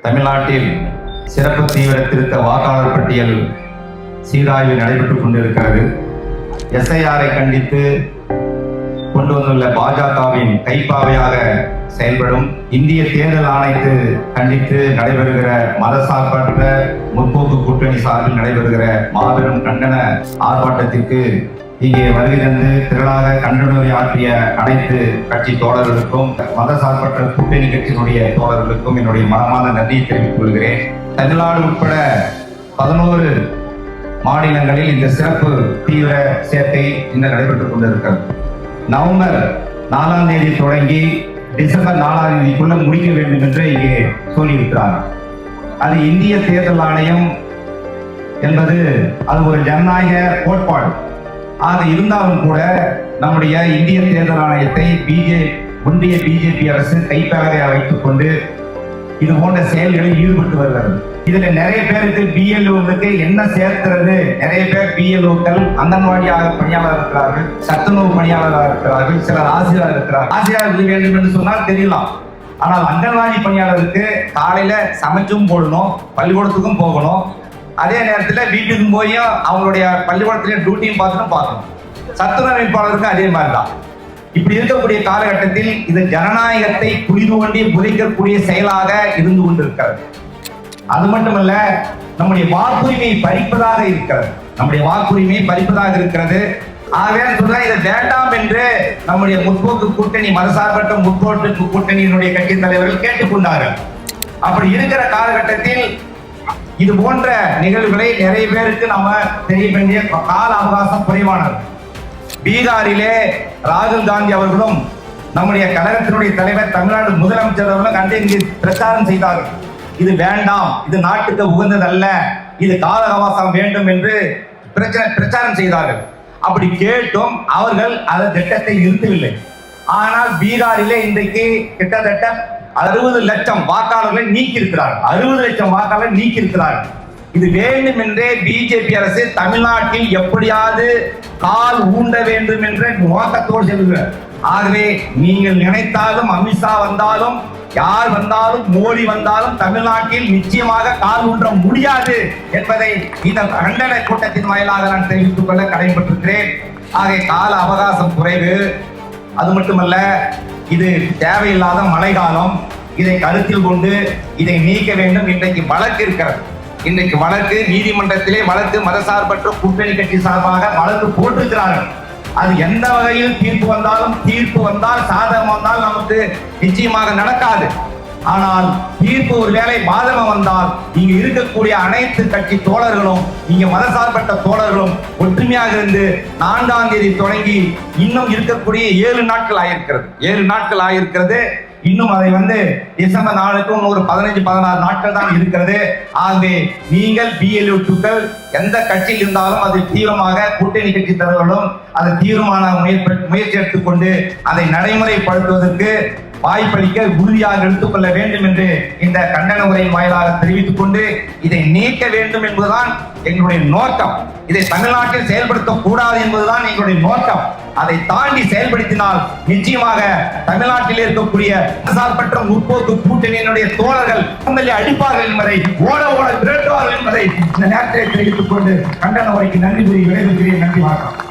தமிழ்நாட்டில் சிறப்பு தீவிர திருத்த வாக்காளர் பட்டியல் சீராய்வு நடைபெற்றுக் கொண்டிருக்கிறது. எஸ்ஐஆரை கண்டித்து கொண்டு வந்துள்ள பாஜகவின் கைப்பாவையாக செயல்படும் இந்திய தேர்தல் ஆணையத்தை கண்டித்து நடைபெறுகிற மதசார்பற்ற முற்போக்கு கூட்டணி சார்பில் நடைபெறுகிற மாபெரும் கண்டன ஆர்ப்பாட்டத்திற்கு இங்கே வருகை தந்து திரளாக கண்டனவுரை ஆற்றிய அனைத்து கட்சி தோழர்களுக்கும் மதசார்பற்ற கூட்டணி கட்சியினுடைய தோழர்களுக்கும் என்னுடைய மனமார்ந்த நன்றியை தெரிவித்துக் கொள்கிறேன். தமிழ்நாடு உட்பட 11 மாநிலங்களில் இந்த சிறப்பு தீவிர சேர்க்கை இன்று நடைபெற்றுக் கொண்டிருக்கிறது. நவம்பர் 4ஆம் தேதி தொடங்கி டிசம்பர் 4ஆம் தேதிக்குள்ள முடிக்க வேண்டும் என்று இங்கே சொல்லியிருக்கிறார். அது இந்திய தேர்தல் ஆணையம் என்பது அது ஒரு ஜனநாயக கோட்பாடு. ஆக இருந்தாலும் கூட நம்முடைய இந்திய தேர்தல் ஆணையத்தை ஒன்றிய பிஜேபி அரசு கைப்பேரையாக வைத்துக் கொண்டு இது போன்ற செயல்களில் ஈடுபட்டு வருகிறது. இதுல நிறைய பேருக்கு பிஎல்ஓக்கு என்ன சேர்க்கிறது, நிறைய பேர் பிஎல்ஓக்கள் அங்கன்வாடியாக பணியாளர் இருக்கிறார்கள், சத்துணவு பணியாளராக இருக்கிறார்கள், சிலர் ஆசிரியர் இருக்கிறார்கள். ஆசிரியர் வேண்டும் என்று சொன்னால் தெரியலாம். ஆனால் அங்கன்வாடி பணியாளருக்கு காலையில சமைச்சும் போடணும், பள்ளிக்கூடத்துக்கும் போகணும், அதே நேரத்தில் வீட்டுக்கும் போய் அவங்களுடைய பள்ளிக்கூடத்திலேயே டியூட்டியும் பார்க்கணும். சத்துணவு அமைப்பாளருக்கு அதே மாதிரிதான். இப்படி இருக்கக்கூடிய காலகட்டத்தில் இது ஜனநாயகத்தை குளிதோண்டி புதைக்கக்கூடிய செயலாக இருந்து கொண்டிருக்கிறது. அது மட்டுமல்ல, நம்முடைய வாக்குரிமையை பறிப்பதாக இருக்கிறது. ஆகவே சொல்ல இதை வேண்டாம் என்று நம்முடைய முற்போக்கு கூட்டணி மதசார்பற்ற முற்போக்கு கூட்டணியினுடைய கட்சி தலைவர்கள் கேட்டுக்கொண்டார்கள். அப்படி இருக்கிற காலகட்டத்தில் இது போன்ற நிகழ்வுகளை நிறைய பேருக்கு நாம தெரிய வேண்டிய கால அவகாசம் குறைவானது. பீகாரிலே ராகுல் காந்தி அவர்களும் நம்முடைய கழகத்தினுடைய தலைவர் தமிழ்நாடு முதலமைச்சர் அவர்களும் கண்டு பிரச்சாரம் செய்தார்கள். இது வேண்டாம், இது நாட்டுக்கு உகந்ததல்ல, இது கால அவகாசம் வேண்டும் என்று பிரச்சாரம் செய்தார்கள். அப்படி கேட்டும் அவர்கள் அந்த திட்டத்தை நிறுத்தவில்லை. ஆனால் பீகாரிலே இன்றைக்கு கிட்டத்தட்ட 60 லட்சம் வாக்காளர்களை நீக்கியிருக்கிறார்கள். 60 லட்சம் வாக்காளர்கள் நீக்கியிருக்கிறார்கள். இது வேண்டும் என்றே பிஜேபி அரசு தமிழ்நாட்டில் எப்படியாவது கால் ஊண்ட வேண்டும் என்ற நோக்கத்தோடு செல்கிறார். ஆகவே நீங்கள் நினைத்தாலும் அமித்ஷா வந்தாலும் யார் வந்தாலும் மோடி வந்தாலும் தமிழ்நாட்டில் நிச்சயமாக கால் ஊன்ற முடியாது என்பதை இந்த கண்டன கூட்டத்தின் வாயிலாக நான் தெரிவித்துக் கொள்ள கடமைப்பட்டிருக்கிறேன். ஆகவே கால அவகாசம் குறைவு. அது மட்டுமல்ல, இது தேவையில்லாத மழைக்காலம். இதை கருத்தில் கொண்டு இதை நீக்க வேண்டும். இன்றைக்கு வழக்கு இருக்கிறது. இன்றைக்கு வழக்கு நீதிமன்றத்திலே மதசார்பற்ற கூட்டணி கட்சி சார்பாக வழக்கு போட்டிருக்கிறார்கள். அது எந்த வகையில் தீர்ப்பு வந்தால் சாதகம் வந்தால் நமக்கு நிச்சயமாக நடக்காது. ஆனால் தீர்ப்பு ஒருவேளை பாதகம் வந்தால் இங்க இருக்கக்கூடிய அனைத்து கட்சி தோழர்களும் இங்க மதசார்பற்ற தோழர்களும் ஒற்றுமையாக இருந்து 4ஆம் தேதி தொடங்கி இன்னும் இருக்கக்கூடிய 7 நாட்கள் ஆகியிருக்கிறது. இன்னும் அதை டிசம்பர் 4க்கு ஒரு 15-16 நாட்கள் தான் இருக்கிறது. ஆகவே நீங்கள் பிஎல்ஓக்கள் எந்த கட்சியில் இருந்தாலும் அது தீவிரமாக கூட்டணி கட்சி தலைவர்களும் அதை தீவிரமான முயற்சி எடுத்துக்கொண்டு அதை நடைமுறைப்படுத்துவதற்கு வாய்ப்பளிக்க உறுதியாக எடுத்துக்கொள்ள வேண்டும் என்று இந்த கண்டன உரையின் வாயிலாக தெரிவித்துக் கொண்டு இதை நீக்க வேண்டும் என்பதுதான் எங்களுடைய நோக்கம். இதை தமிழ்நாட்டில் செயல்படுத்தக்கூடாது என்பதுதான் எங்களுடைய நோக்கம். அதை தாண்டி செயல்படுத்தினால் நிச்சயமாக தமிழ்நாட்டில் இருக்கக்கூடிய மதசார்பற்ற முற்போக்கு கூட்டணியினுடைய தோழர்கள் அடிப்பார்கள் என்பதை ஓட விரட்டுவார்கள் என்பதை இந்த நேரத்தை தெரிவித்துக் கொண்டு கண்டன உரைக்கு நன்றி கூறி விடைபெறுகிறேன். நன்றி, வணக்கம்.